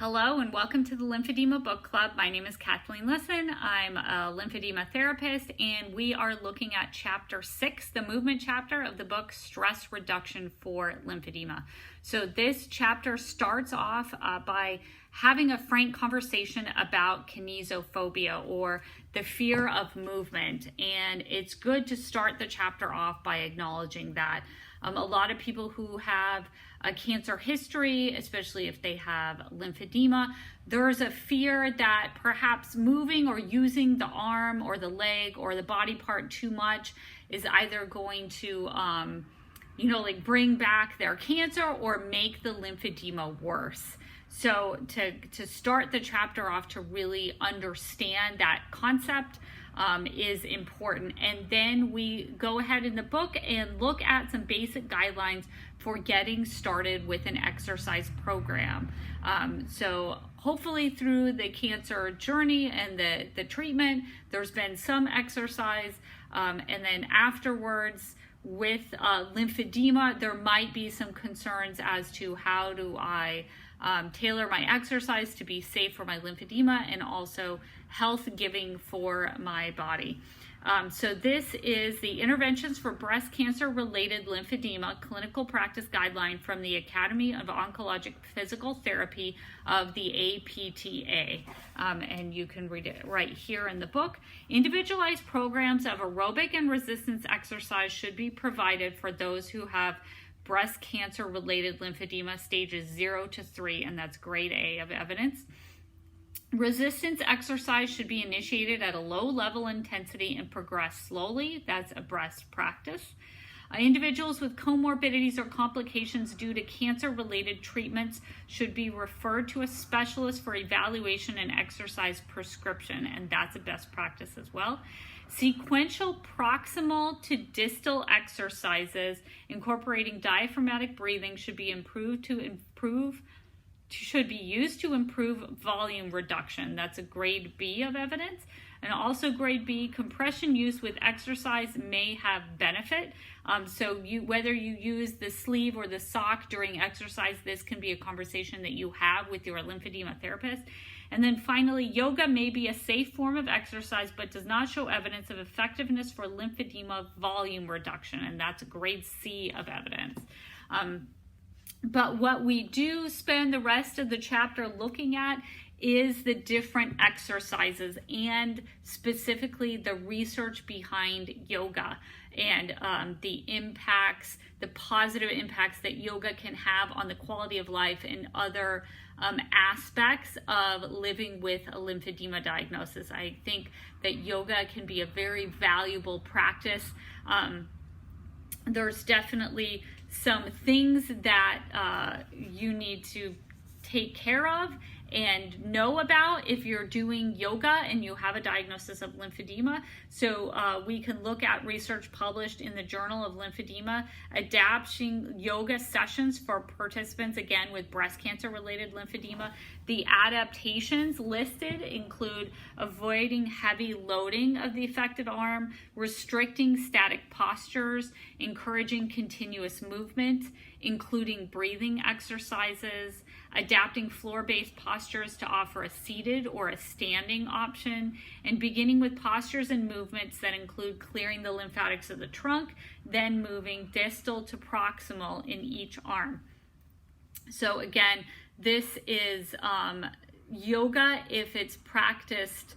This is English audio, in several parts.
Hello and welcome to the Lymphedema Book Club. My name is Kathleen Lisson. I'm a lymphedema therapist, and we are looking at Chapter 6, the movement chapter of the book Stress Reduction for Lymphedema. So this chapter starts off by having a frank conversation about kinesiophobia, or the fear of movement. And it's good to start the chapter off by acknowledging that. A lot of people who have a cancer history, especially if they have lymphedema, there's a fear that perhaps moving or using the arm or the leg or the body part too much is either going to, bring back their cancer or make the lymphedema worse. So to start the chapter off, to really understand that concept is important. And then we go ahead in the book and look at some basic guidelines for getting started with an exercise program. So hopefully through the cancer journey and the treatment, there's been some exercise. And then afterwards, with lymphedema, there might be some concerns as to how do I tailor my exercise to be safe for my lymphedema and also health giving for my body. So this is the Interventions for Breast Cancer Related Lymphedema Clinical Practice Guideline from the Academy of Oncologic Physical Therapy of the APTA. And you can read it right here in the book. Individualized programs of aerobic and resistance exercise should be provided for those who have breast cancer related lymphedema stages 0 to 3, and that's grade A of evidence. Resistance exercise should be initiated at a low level intensity and progress slowly. That's a best practice. Individuals with comorbidities or complications due to cancer-related treatments should be referred to a specialist for evaluation and exercise prescription, and that's a best practice as well. Sequential proximal to distal exercises incorporating diaphragmatic breathing should be used to improve volume reduction. That's a grade B of evidence. And also grade B, compression use with exercise may have benefit. So whether you use the sleeve or the sock during exercise, this can be a conversation that you have with your lymphedema therapist. And then finally, yoga may be a safe form of exercise, but does not show evidence of effectiveness for lymphedema volume reduction. And that's a grade C of evidence. But what we do spend the rest of the chapter looking at is the different exercises and specifically the research behind yoga and the positive impacts that yoga can have on the quality of life and other aspects of living with a lymphedema diagnosis. I think that yoga can be a very valuable practice. There's definitely some things that you need to take care of and know about if you're doing yoga and you have a diagnosis of lymphedema. So we can look at research published in the Journal of Lymphedema, adapting yoga sessions for participants, again, with breast cancer related lymphedema. The adaptations listed include avoiding heavy loading of the affected arm, restricting static postures, encouraging continuous movement, including breathing exercises, adapting floor-based postures to offer a seated or a standing option, and beginning with postures and movements that include clearing the lymphatics of the trunk, then moving distal to proximal in each arm. So again, this is yoga if it's practiced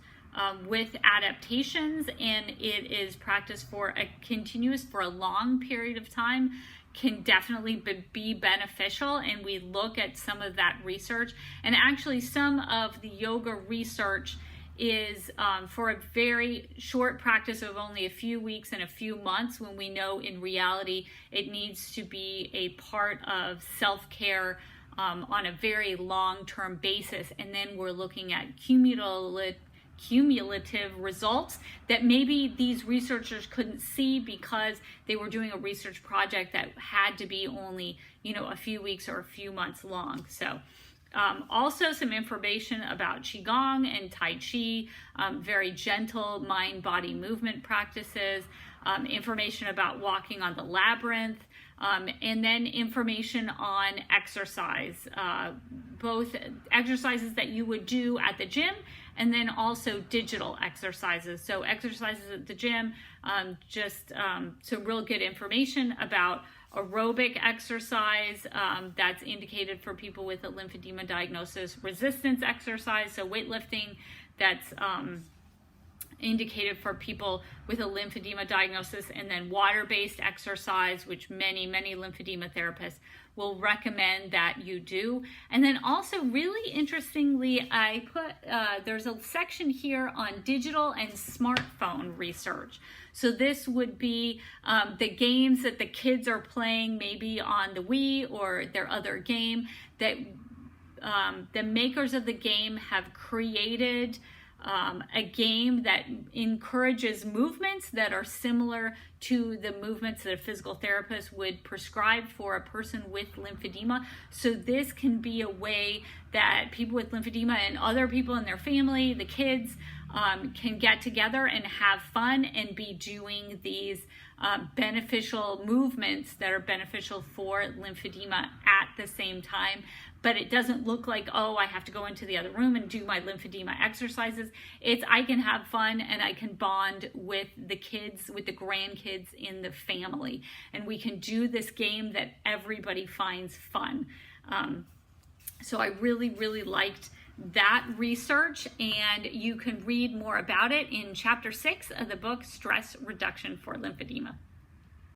with adaptations, and it is practiced for a long period of time, can definitely be beneficial. And we look at some of that research, and actually some of the yoga research is for a very short practice of only a few weeks and a few months, when we know in reality it needs to be a part of self-care on a very long-term basis. And then we're looking at cumulative results that maybe these researchers couldn't see because they were doing a research project that had to be only, a few weeks or a few months long. So also some information about Qigong and Tai Chi, very gentle mind-body movement practices, information about walking on the labyrinth, And then information on exercise, both exercises that you would do at the gym and then also digital exercises. So exercises at the gym, some real good information about aerobic exercise that's indicated for people with a lymphedema diagnosis, resistance exercise, so weightlifting, that's indicated for people with a lymphedema diagnosis, and then water-based exercise, which many lymphedema therapists will recommend that you do. And then also, really interestingly, I put there's a section here on digital and smartphone research. So this would be the games that the kids are playing, maybe on the Wii or their other game, that the makers of the game have created a game that encourages movements that are similar to the movements that a physical therapist would prescribe for a person with lymphedema. So this can be a way that people with lymphedema and other people in their family, the kids, can get together and have fun and be doing these beneficial movements that are beneficial for lymphedema at the same time. But it doesn't look like, oh, I have to go into the other room and do my lymphedema exercises. It's I can have fun and I can bond with the kids, with the grandkids in the family. And we can do this game that everybody finds fun. So I really liked that research, and you can read more about it in chapter 6 of the book, Stress Reduction for Lymphedema.